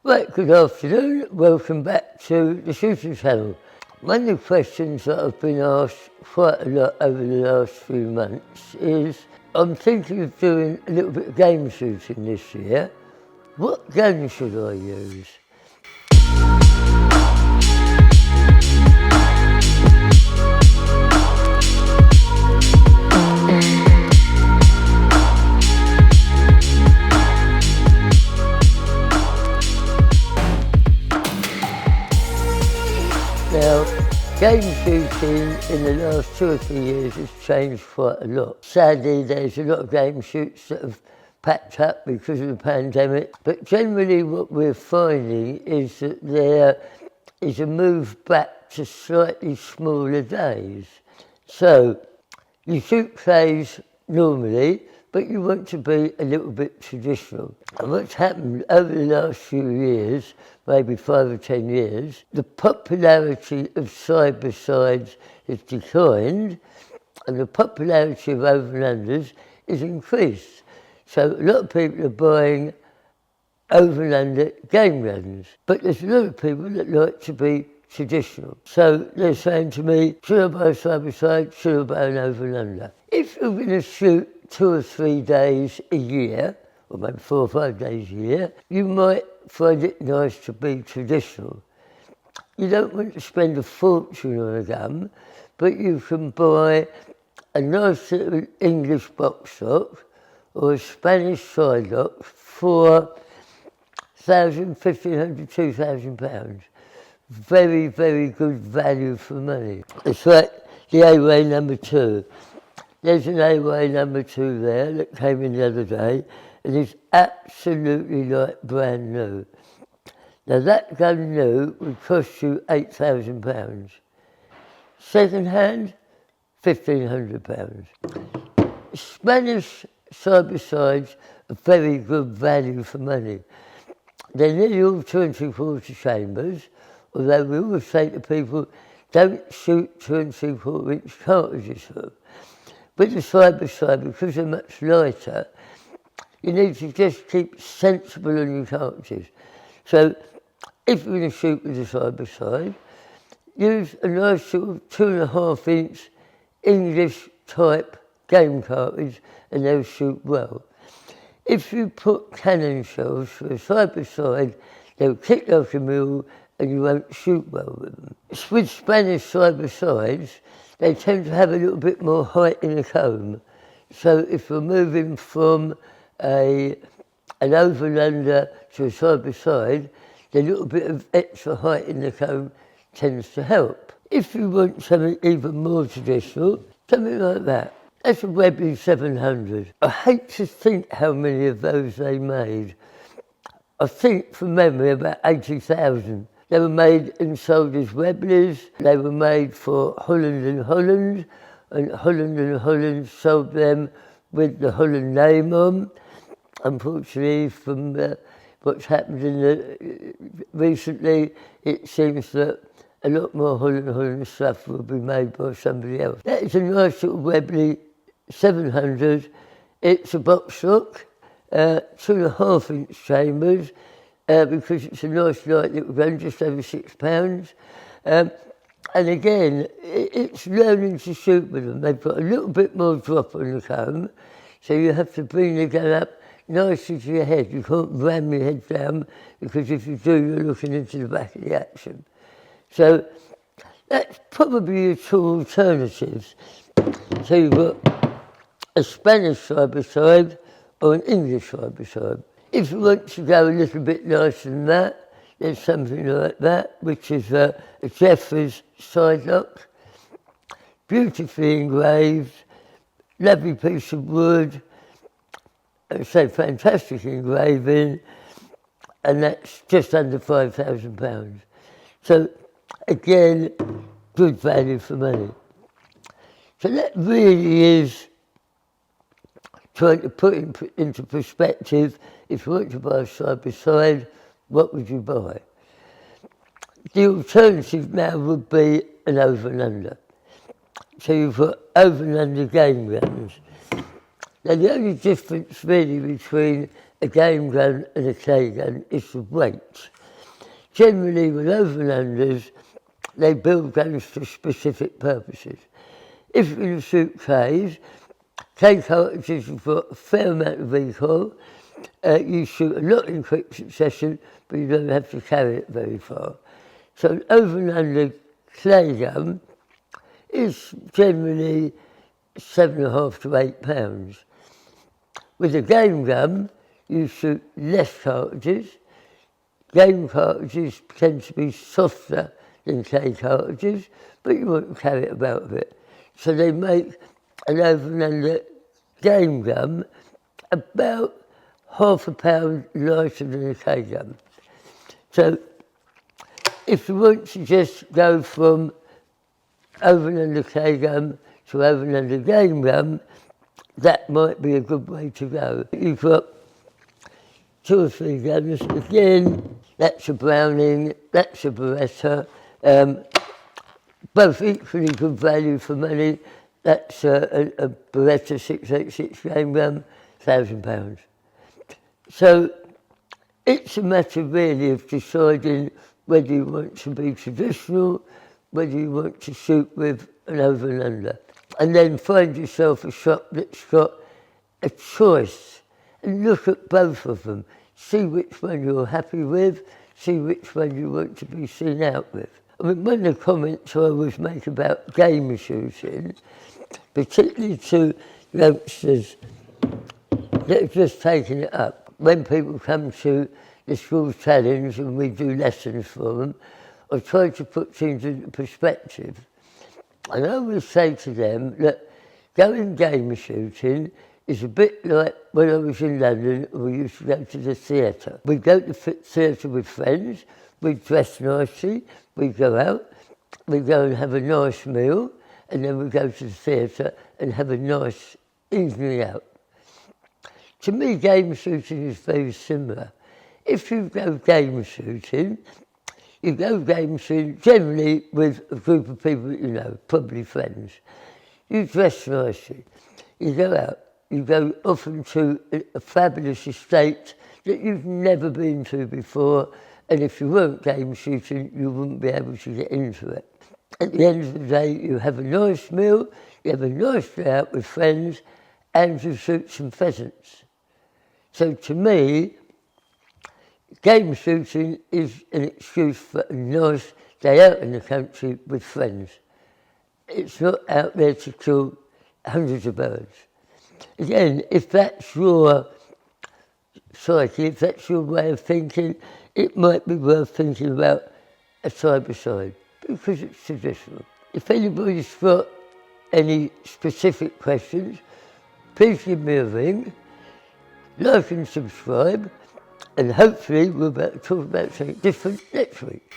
Right, good afternoon. Welcome back to the Shooting Channel. One of the questions that I've been asked quite a lot over the last few months is, I'm thinking of doing a little bit of game shooting this year. What gun should I use? Now, game shooting in the last 2 or 3 years has changed quite a lot. Sadly, there's a lot of game shoots that have packed up because of the pandemic. But generally what we're finding is that there is a move back to slightly smaller days. So, you shoot clays normally, but you want to be a little bit traditional. And what's happened over the last few years, maybe 5 or 10 years, the popularity of side-by-sides has declined and the popularity of over-and-unders is increased. So a lot of people are buying over-and-under game guns, but there's a lot of people that like to be traditional. So they're saying to me, should I buy a side-by-side, should I buy an over-and-under? If you're going to shoot 2 or 3 days a year, or maybe 4 or 5 days a year, you might find it nice to be traditional. You don't want to spend a fortune on a gun, but you can buy a nice little English box stock or a Spanish side lock for £1,000, £1,500, £2,000. Very, very good value for money. It's like the A-Way number 2. There's an A-Way number 2 there that came in the other day and it's absolutely like brand new. Now that gun new would cost you £8,000. Second hand, £1,500. Spanish side-by-sides are very good value for money. They're nearly all 2 3/4 chambers, although we always say to people, don't shoot 2 3/4 inch cartridges through. With the side-by-side, because they're much lighter, you need to just keep sensible on your cartridges. So if you're going to shoot with a side-by-side, use a nice sort of 2.5 inch English type game cartridge and they'll shoot well. If you put cannon shells for a side-by-side, they'll kick like a mule and you won't shoot well with them. With Spanish side-by-sides, they tend to have a little bit more height in the comb. So if you're moving from an over-and-under to a side-by-side, the little bit of extra height in the comb tends to help. If you want something even more traditional, something like that. That's a Webley 700. I hate to think how many of those they made. I think from memory about 80,000. They were made and sold as Webleys. They were made for Holland and Holland and Holland sold them with the Holland name on. Unfortunately, from what's happened recently, it seems that a lot more Holland stuff will be made by somebody else. That is a nice little Webley 700. It's a box stock, 2.5 inch chambers, because it's a nice light little gun, just over £6. And again, it's learning to shoot with them. They've got a little bit more drop on the comb, so you have to bring the gun up nicely to your head. You can't ram your head down, because if you do, you're looking into the back of the action. So that's probably your 2 alternatives. So you've got a Spanish side-by-side or an English side-by-side. If you want to go a little bit nicer than that, there's something like that, which is a Jeffries side lock, beautifully engraved, lovely piece of wood, and say fantastic engraving, and that's just under £5,000. So again, good value for money. So that really is trying to put into perspective, if you want to buy a side-by-side, what would you buy? The alternative now would be an over-and-under. So you've got over-and-under game guns. Now the only difference really between a game gun and a clay gun is the weight. Generally with over and unders, they build guns for specific purposes. If you're going to shoot clay cartridges have got a fair amount of recoil. You shoot a lot in quick succession, but you don't have to carry it very far. So an over and under clay gun is generally 7.5 to 8 pounds. With a game gun, you shoot less cartridges. Game cartridges tend to be softer than clay cartridges, but you want to carry it about a bit. So they make an over and under game gun about £0.5 pound lighter than a clay gun. So if you want to just go from over and under clay gun to over and under game gun, that might be a good way to go. You've got 2 or 3 guns. Again, that's a Browning, that's a Beretta. Both equally good value for money. That's a Beretta 686 game gun, £1,000. So it's a matter really of deciding whether you want to be traditional, whether you want to shoot with an over and under. And then find yourself a shop that's got a choice and look at both of them. See which one you're happy with, see which one you want to be seen out with. I mean, one of the comments I always make about game shooting, particularly to youngsters that have just taken it up, when people come to the school challenge and we do lessons for them, I try to put things into perspective. And I always say to them that going game shooting is a bit like when I was in London and we used to go to the theatre. We'd go to the theatre with friends, we'd dress nicely, we'd go out, we'd go and have a nice meal, and then we'd go to the theatre and have a nice evening out. To me, game shooting is very similar. If you go game shooting, you go game shooting generally with a group of people that you know, probably friends. You dress nicely, you go out, you go often to a fabulous estate that you've never been to before, and if you weren't game shooting, you wouldn't be able to get into it. At the end of the day, you have a nice meal, you have a nice day out with friends, and you shoot some pheasants. So to me, game shooting is an excuse for a nice day out in the country with friends. It's not out there to kill hundreds of birds. Again, if that's your psyche, if that's your way of thinking, it might be worth thinking about a side-by-side, because it's traditional. If anybody's got any specific questions, please give me a ring, like and subscribe, and hopefully we'll talk about something different next week.